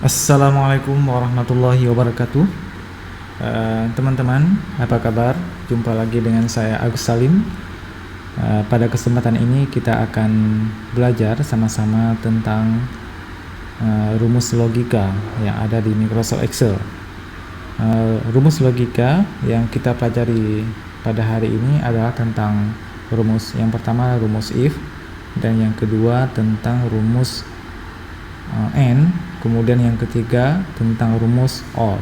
Assalamualaikum warahmatullahi wabarakatuh. Teman-teman, apa kabar? Jumpa lagi dengan saya Agus Salim. Pada kesempatan ini kita akan belajar sama-sama tentang rumus logika yang ada di Microsoft Excel. Rumus logika yang kita pelajari pada hari ini adalah tentang rumus yang pertama, rumus if, dan yang kedua tentang rumus and, kemudian yang ketiga tentang rumus or.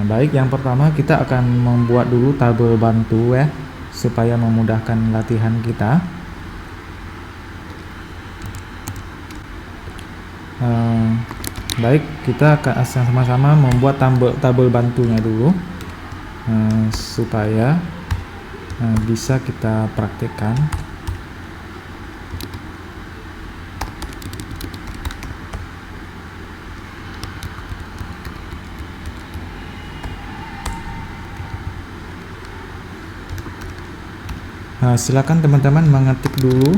Baik, yang pertama kita akan membuat dulu tabel bantu ya, supaya memudahkan latihan kita. Baik, kita akan sama-sama membuat tabel bantunya dulu, supaya bisa kita praktekkan. Silakan teman-teman mengetik dulu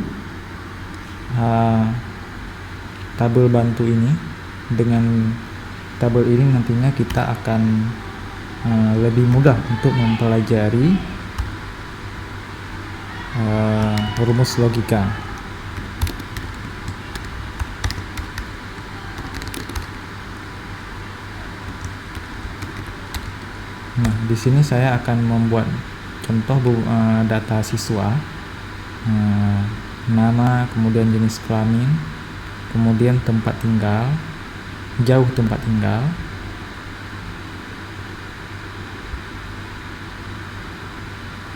tabel bantu ini. Dengan tabel ini nantinya kita akan lebih mudah untuk mempelajari rumus logika. Nah, di sini saya akan membuat contoh data siswa, nama, kemudian jenis kelamin, kemudian tempat tinggal, jauh tempat tinggal,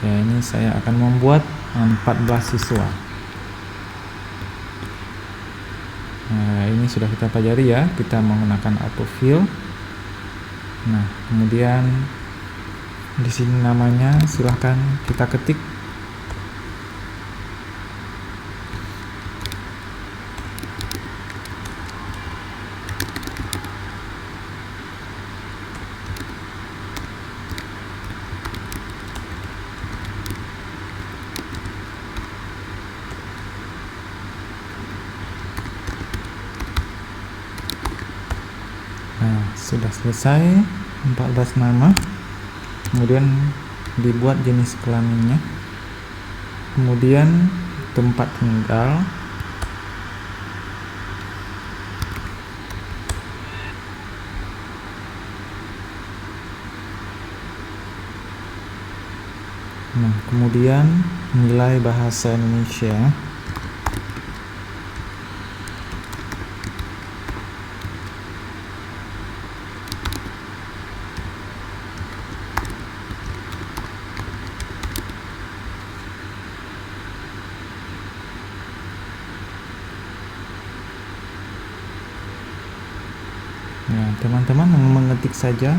ya. Ini saya akan membuat 14 siswa. Ini sudah kita pelajari ya, kita menggunakan autofill. Nah, kemudian di sini namanya silahkan kita ketik. Nah, sudah selesai 14 nama. Kemudian dibuat jenis kelaminnya, kemudian tempat tinggal, nah kemudian nilai bahasa Indonesia, ya. Teman-teman mengetik saja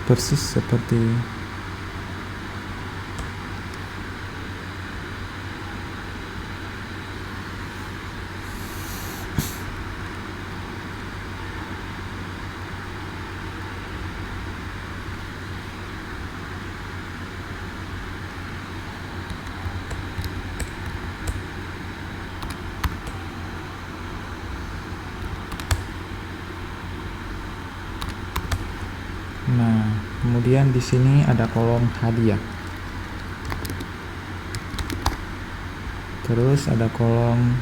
persis seperti nah. Kemudian di sini ada kolom hadiah, terus ada kolom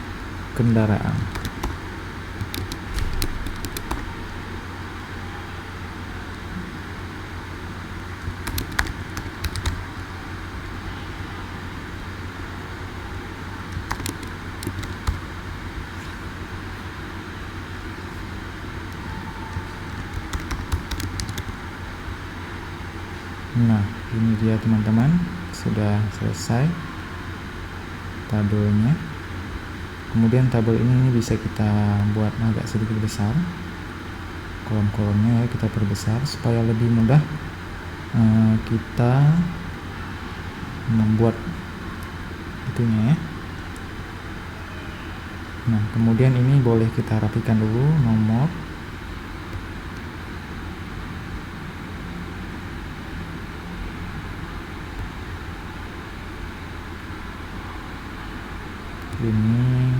kendaraan. Nah, ini dia teman-teman, sudah selesai tabelnya. Kemudian tabel ini bisa kita buat agak sedikit besar, kolom-kolomnya ya kita perbesar supaya lebih mudah kita membuat itunya ya. Nah, kemudian ini boleh kita rapikan dulu nomor. Ini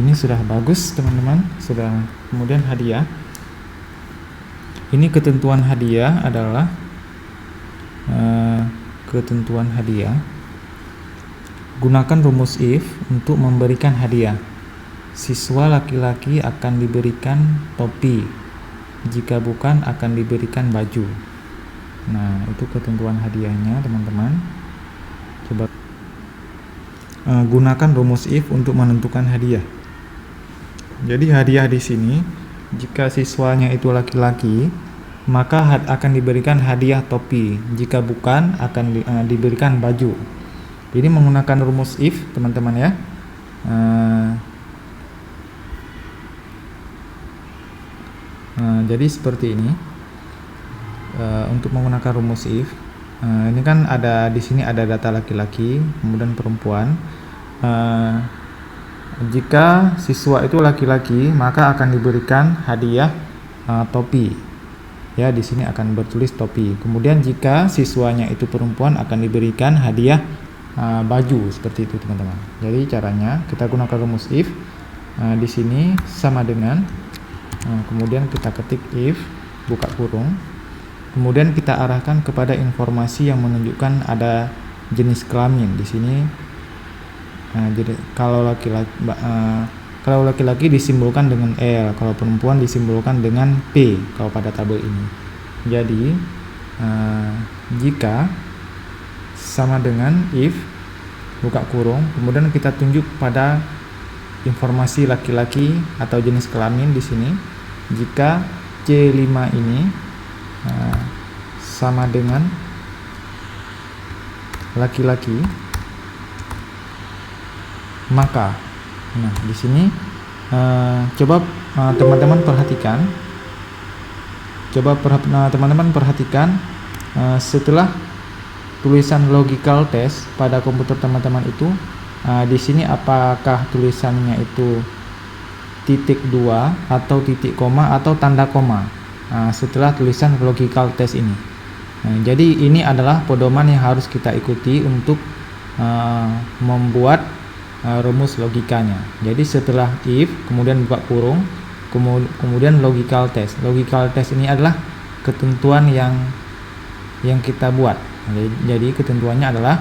Ini sudah bagus teman-teman, sudah. Kemudian hadiah. Ini ketentuan hadiah adalah ketentuan hadiah. Gunakan rumus if untuk memberikan hadiah. Siswa laki-laki akan diberikan topi, jika bukan akan diberikan baju. Nah, itu ketentuan hadiahnya teman-teman. Coba gunakan rumus if untuk menentukan hadiah. Jadi hadiah di sini, jika siswanya itu laki-laki, maka akan diberikan hadiah topi. Jika bukan, akan diberikan baju. Ini menggunakan rumus if, teman-teman ya. Jadi seperti ini. Untuk menggunakan rumus if, ini kan ada di sini ada data laki-laki, kemudian perempuan. Jika siswa itu laki-laki, maka akan diberikan hadiah topi. Ya, di sini akan bertulis topi. Kemudian jika siswanya itu perempuan, akan diberikan hadiah baju, seperti itu teman-teman. Jadi caranya kita gunakan rumus if. Di sini sama dengan kemudian kita ketik if, buka kurung. Kemudian kita arahkan kepada informasi yang menunjukkan ada jenis kelamin di sini. Jadi kalau laki-laki disimbolkan dengan L, kalau perempuan disimbolkan dengan P kalau pada tabel ini. Jadi jika sama dengan if, buka kurung, kemudian kita tunjuk pada informasi laki-laki atau jenis kelamin di sini. Jika C5 ini sama dengan laki-laki, maka di sini coba teman-teman perhatikan. Teman-teman perhatikan setelah tulisan logical test pada komputer teman-teman itu, di sini apakah tulisannya itu titik 2 atau titik koma atau tanda koma setelah tulisan logical test ini. Jadi ini adalah pedoman yang harus kita ikuti untuk membuat rumus logikanya. Jadi setelah if, kemudian buka kurung, kemudian logical test. Logical test ini adalah ketentuan yang kita buat. Jadi ketentuannya adalah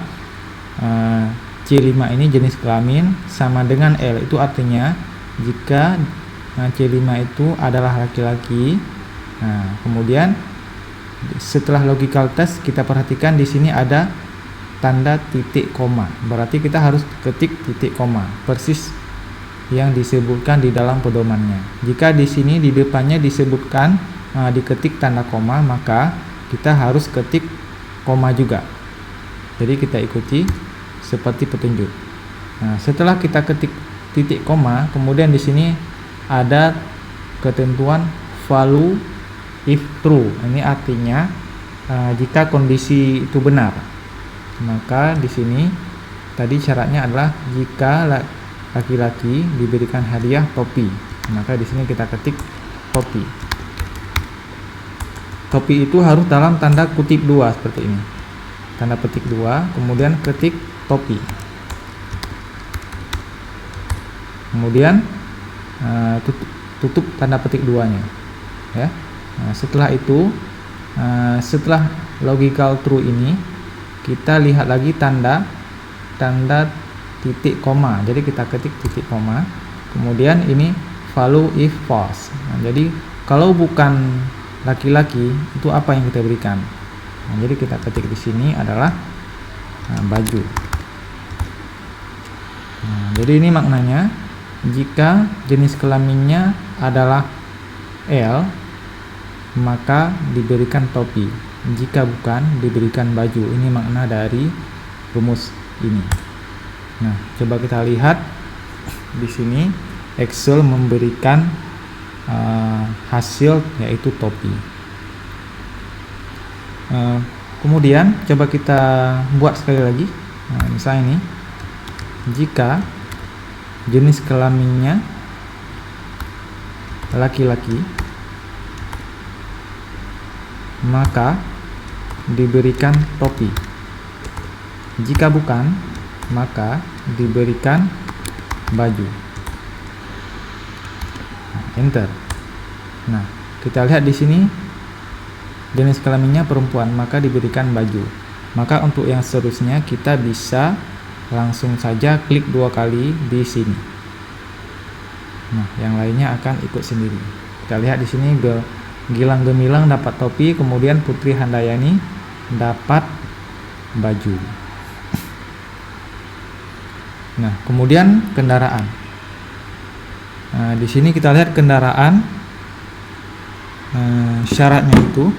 C5 ini jenis kelamin sama dengan L. Itu artinya jika C5 itu adalah laki-laki. Kemudian setelah logical test kita perhatikan di sini ada tanda titik koma. Berarti kita harus ketik titik koma persis yang disebutkan di dalam pedomannya. Jika di sini di depannya disebutkan diketik tanda koma, maka kita harus ketik koma juga. Jadi kita ikuti seperti petunjuk. Setelah kita ketik titik koma, kemudian di sini ada ketentuan value if true. Ini artinya jika kondisi itu benar. Maka di sini tadi syaratnya adalah jika laki-laki diberikan hadiah topi. Maka di sini kita ketik topi. Topi itu harus dalam tanda kutip 2 seperti ini. Tanda petik 2, kemudian ketik topi. Kemudian tutup tanda petik 2-nya. Ya. Setelah itu, setelah logical true ini, kita lihat lagi tanda titik koma. Jadi kita ketik titik koma. Kemudian ini value if false. Jadi kalau bukan laki-laki, itu apa yang kita berikan? Jadi kita ketik di sini adalah baju. Jadi ini maknanya, jika jenis kelaminnya adalah L, maka diberikan topi. Jika bukan, diberikan baju. Ini makna dari rumus ini. Nah, coba kita lihat di sini Excel memberikan hasil yaitu topi. Kemudian coba kita buat sekali lagi. Misalnya ini, jika jenis kelaminnya laki-laki, maka diberikan topi. Jika bukan, maka diberikan baju. enter. Nah, kita lihat di sini jenis kelaminnya perempuan, maka diberikan baju. Maka untuk yang seterusnya kita bisa langsung saja klik 2 kali di sini. Nah, yang lainnya akan ikut sendiri. Kita lihat di sini Gilang Gemilang dapat topi, kemudian Putri Handayani dapat baju. Nah, kemudian kendaraan. Nah, di sini kita lihat kendaraan. Syaratnya itu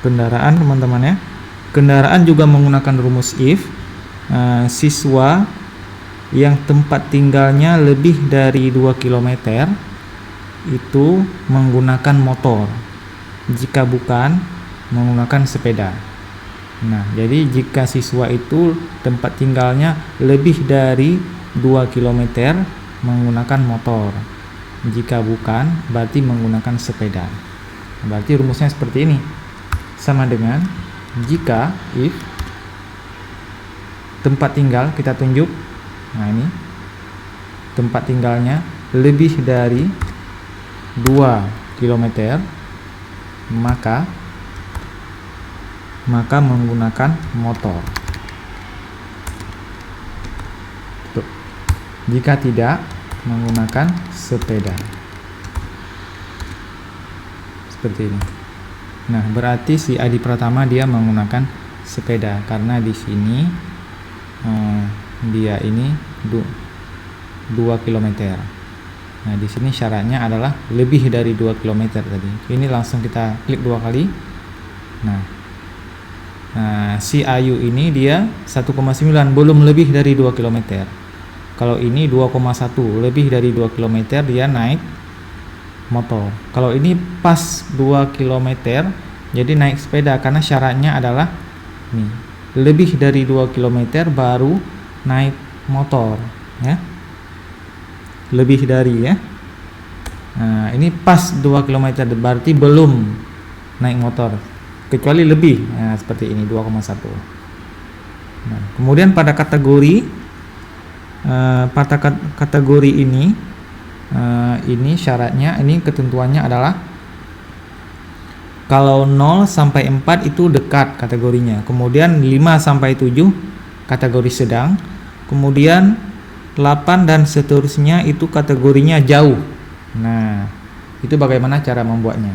kendaraan, teman-teman ya. Kendaraan juga menggunakan rumus if. Siswa yang tempat tinggalnya lebih dari 2 km itu menggunakan motor. Jika bukan, menggunakan sepeda. Nah, jadi jika siswa itu tempat tinggalnya lebih dari 2 km menggunakan motor. Jika bukan, berarti menggunakan sepeda. Berarti rumusnya seperti ini. Sama dengan jika if tempat tinggal kita tunjuk. Nah, ini tempat tinggalnya lebih dari 2 km maka menggunakan motor. Tuh. Jika tidak, menggunakan sepeda. Seperti ini. Nah, berarti si Adi Pratama dia menggunakan sepeda karena di sini dia ini 2 km. Nah, di sini syaratnya adalah lebih dari 2 km tadi. Ini langsung kita klik 2 kali. Nah, si Ayu ini dia 1,9, belum lebih dari 2 km. Kalau ini 2,1, lebih dari 2 km dia naik motor. Kalau ini pas 2 km jadi naik sepeda karena syaratnya adalah nih, lebih dari 2 km baru naik motor ya. Lebih dari ya. Nah, ini pas 2 km berarti belum naik motor. Kecuali lebih. Nah, seperti ini 2,1. Nah, kemudian pada kategori ini syaratnya, ini ketentuannya adalah kalau 0 sampai 4 itu dekat kategorinya. Kemudian 5 sampai 7 kategori sedang. Kemudian 8 dan seterusnya itu kategorinya jauh. Nah, itu bagaimana cara membuatnya.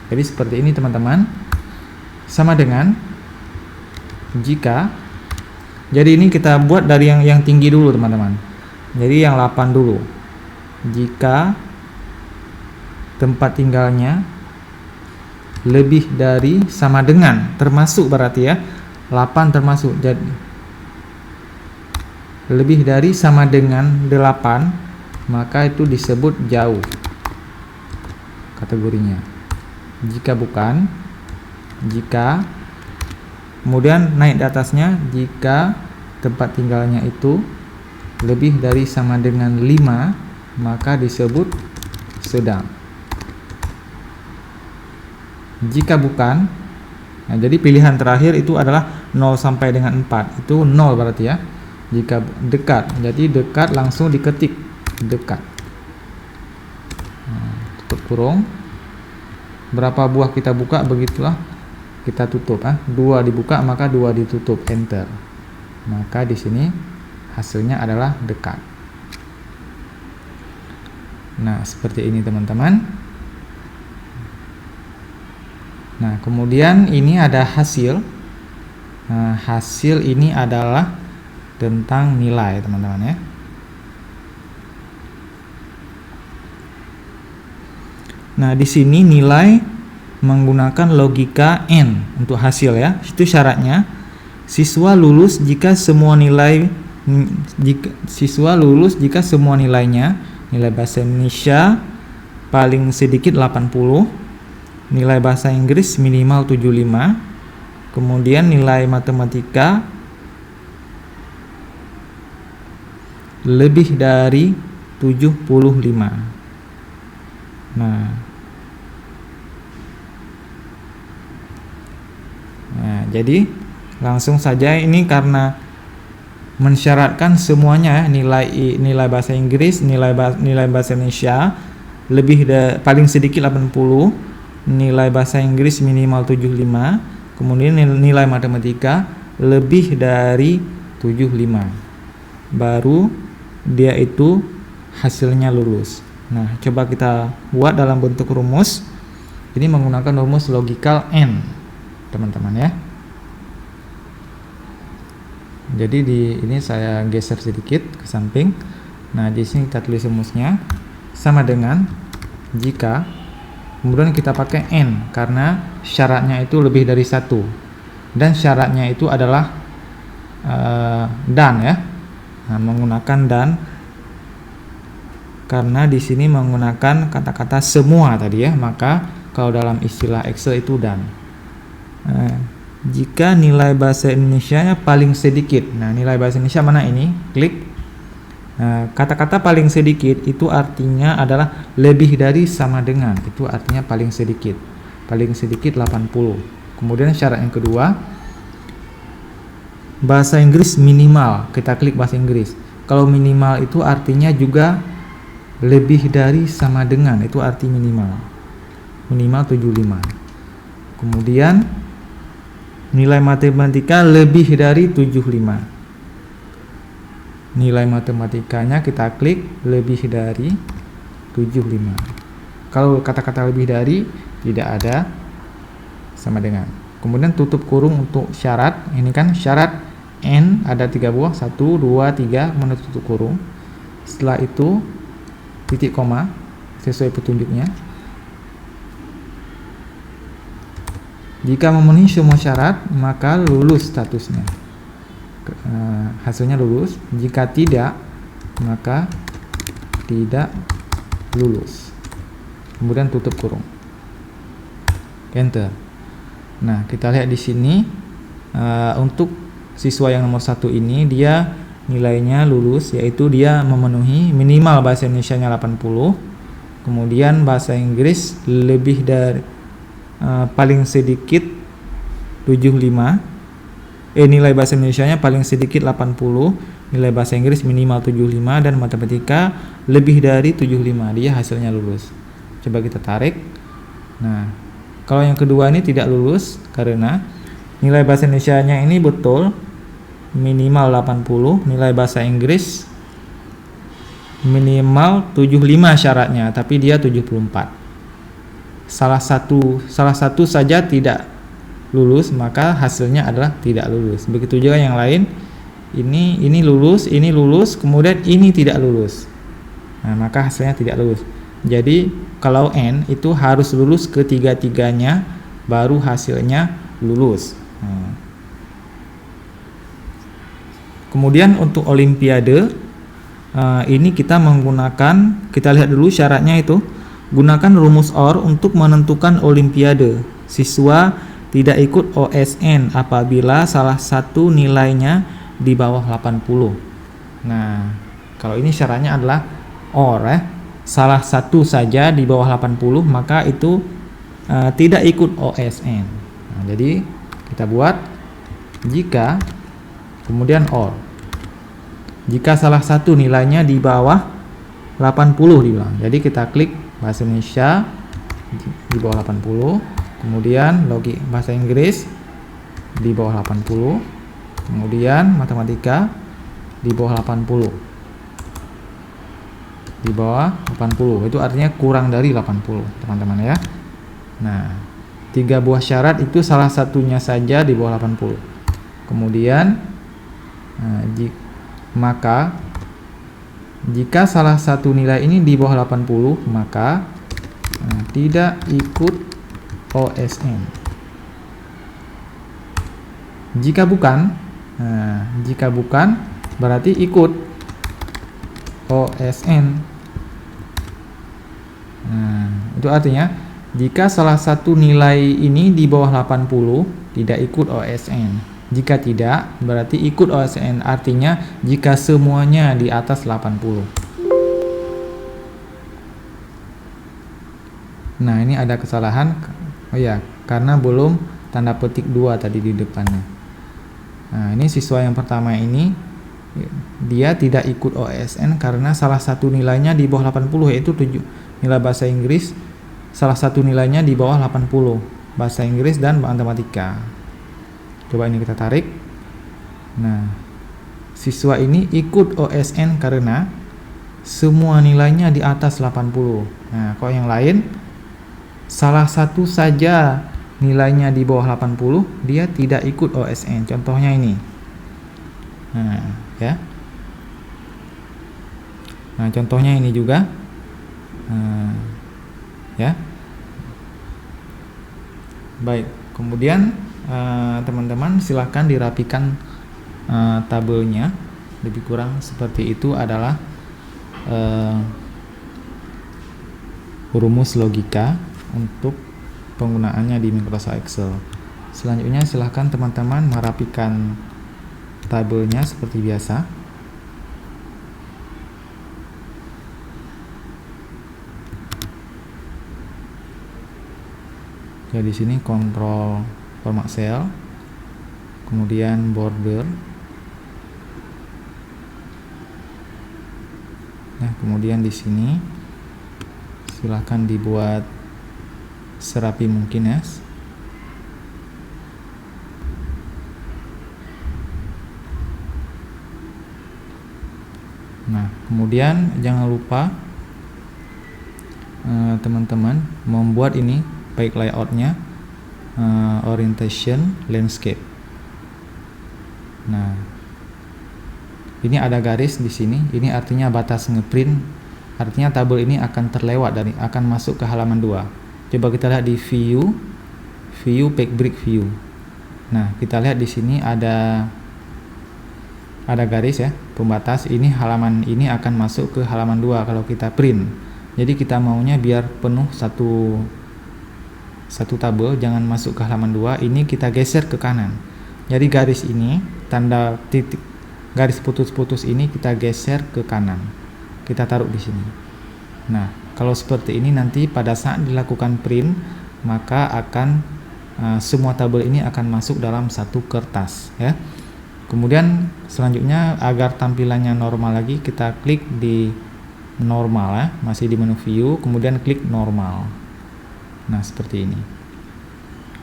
Jadi seperti ini teman-teman. Sama dengan jika. Jadi ini kita buat dari yang tinggi dulu teman-teman. Jadi yang 8 dulu. Jika tempat tinggalnya lebih dari sama dengan, termasuk berarti ya, 8 termasuk. Jadi lebih dari sama dengan 8, maka itu disebut jauh kategorinya. Jika bukan, jika, kemudian naik di atasnya, jika tempat tinggalnya itu lebih dari sama dengan 5, maka disebut sedang. Jika bukan, nah jadi pilihan terakhir itu adalah 0 sampai dengan 4, itu 0 berarti ya. Jika dekat, jadi dekat langsung diketik dekat. Nah, tutup kurung. Berapa buah kita buka, begitulah kita tutup. 2 dibuka maka 2 ditutup, enter. Maka di sini hasilnya adalah dekat. Nah, seperti ini teman-teman. Nah, kemudian ini ada hasil. Nah, hasil ini adalah tentang nilai teman-teman ya. Nah, di sini nilai menggunakan logika N untuk hasil ya. Itu syaratnya siswa lulus jika semua nilainya, nilai bahasa Indonesia paling sedikit 80, nilai bahasa Inggris minimal 75, kemudian nilai matematika lebih dari 75. Nah, jadi langsung saja ini karena mensyaratkan semuanya nilai bahasa Inggris, nilai bahasa Indonesia paling sedikit 80, nilai bahasa Inggris minimal 75, kemudian nilai matematika lebih dari 75. Baru dia itu hasilnya lulus. Nah, coba kita buat dalam bentuk rumus. Ini menggunakan rumus logikal N, teman-teman ya. Jadi ini saya geser sedikit ke samping. Nah, di sini kita tulis rumusnya sama dengan jika, kemudian kita pakai N karena syaratnya itu lebih dari 1 dan syaratnya itu adalah dan ya. Nah, menggunakan dan karena di sini menggunakan kata-kata semua tadi ya, maka kalau dalam istilah Excel itu dan. Jika nilai bahasa Indonesia-nya paling sedikit, nah nilai bahasa Indonesia mana ini? Klik. Nah, kata-kata paling sedikit itu artinya adalah lebih dari sama dengan, itu artinya paling sedikit 80. Kemudian syarat yang kedua, bahasa Inggris minimal, kita klik bahasa Inggris. Kalau minimal itu artinya juga lebih dari sama dengan, itu arti minimal 75. Kemudian nilai matematika lebih dari 75. Nilai matematikanya kita klik lebih dari 75. Kalau kata-kata lebih dari tidak ada sama dengan. Kemudian tutup kurung untuk syarat. Ini kan syarat N ada 3 buah, 1, 2, 3, kemudian tutup kurung. Setelah itu titik koma sesuai petunjuknya. Jika memenuhi semua syarat, maka lulus statusnya. Hasilnya lulus. Jika tidak, maka tidak lulus. Kemudian tutup kurung. Enter. Nah, kita lihat di sini untuk siswa yang nomor 1 ini dia nilainya lulus, yaitu dia memenuhi minimal bahasa Indonesianya 80, kemudian bahasa Inggris lebih dari paling sedikit 75, nilai bahasa Indonesianya paling sedikit 80, nilai bahasa Inggris minimal 75, dan matematika lebih dari 75, dia hasilnya lulus. Coba kita tarik. Nah, kalau yang kedua ini tidak lulus karena nilai bahasa Indonesianya ini betul minimal 80, nilai bahasa Inggris minimal 75 syaratnya, tapi dia 74. Salah satu saja tidak lulus, maka hasilnya adalah tidak lulus. Begitu juga yang lain. Ini lulus, kemudian ini tidak lulus. Nah, maka hasilnya tidak lulus. Jadi kalau N itu harus lulus ketiga-tiganya baru hasilnya lulus. Nah. Kemudian untuk olimpiade ini kita lihat dulu syaratnya itu. Gunakan rumus OR untuk menentukan olimpiade. Siswa tidak ikut OSN apabila salah satu nilainya di bawah 80. Nah, kalau ini syaratnya adalah OR ya. Salah satu saja di bawah 80, maka itu tidak ikut OSN. Nah, jadi kita buat jika, kemudian OR. Jika salah satu nilainya di bawah 80 dibilang. Jadi kita klik bahasa Indonesia di bawah 80, kemudian bahasa Inggris di bawah 80, kemudian matematika di bawah 80. Di bawah 80 itu artinya kurang dari 80, teman-teman ya. Nah, 3 buah syarat itu salah satunya saja di bawah 80. Kemudian maka jika salah satu nilai ini di bawah 80, maka tidak ikut OSN. Jika bukan berarti ikut OSN. Nah, itu artinya jika salah satu nilai ini di bawah 80 tidak ikut OSN. Jika tidak, berarti ikut OSN, artinya jika semuanya di atas 80. Nah, ini ada kesalahan. Oh ya, karena belum tanda petik 2 tadi di depannya. Nah, ini siswa yang pertama ini dia tidak ikut OSN karena salah satu nilainya di bawah 80, yaitu nilai bahasa Inggris. Salah satu nilainya di bawah 80, bahasa Inggris dan matematika. Coba ini kita tarik. Nah, siswa ini ikut OSN karena semua nilainya di atas 80. Nah, kalau yang lain salah satu saja nilainya di bawah 80, dia tidak ikut OSN. Contohnya ini. Nah, ya. Nah, contohnya ini juga. Ya. Baik, kemudian teman-teman silahkan dirapikan tabelnya. Lebih kurang seperti itu adalah rumus logika untuk penggunaannya di Microsoft Excel. Selanjutnya silahkan teman-teman merapikan tabelnya seperti biasa. Jadi di sini kontrol format cell, kemudian border. Nah, kemudian di sini silahkan dibuat serapi mungkin ya. Nah, kemudian jangan lupa teman-teman membuat ini baik layoutnya, orientation, landscape. Nah, ini ada garis di sini. Ini artinya batas ngeprint. Artinya tabel ini akan terlewat dan akan masuk ke halaman 2. Coba kita lihat di view pack break view. Nah, kita lihat di sini ada garis ya, pembatas. Ini halaman ini akan masuk ke halaman 2 kalau kita print. Jadi kita maunya biar penuh satu tabel, jangan masuk ke halaman 2. Ini kita geser ke kanan. Jadi garis ini, tanda titik garis putus-putus ini kita geser ke kanan. Kita taruh di sini. Nah, kalau seperti ini nanti pada saat dilakukan print, maka akan semua tabel ini akan masuk dalam satu kertas ya. Kemudian selanjutnya agar tampilannya normal lagi, kita klik di normal ya, masih di menu view, kemudian klik normal. Nah, seperti ini.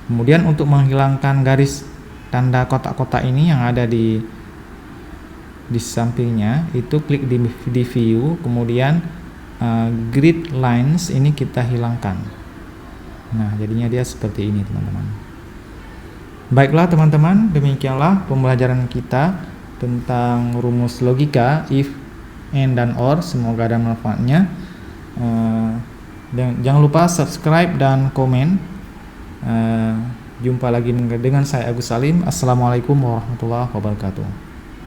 Kemudian untuk menghilangkan garis tanda kotak-kotak ini yang ada di sampingnya, itu klik di view, kemudian grid lines ini kita hilangkan. Nah, jadinya dia seperti ini teman-teman. Baiklah teman-teman, demikianlah pembelajaran kita tentang rumus logika if, and, dan or. Semoga ada manfaatnya. Dan jangan lupa subscribe dan komen. Jumpa lagi dengan saya Agus Salim. Assalamualaikum warahmatullahi wabarakatuh.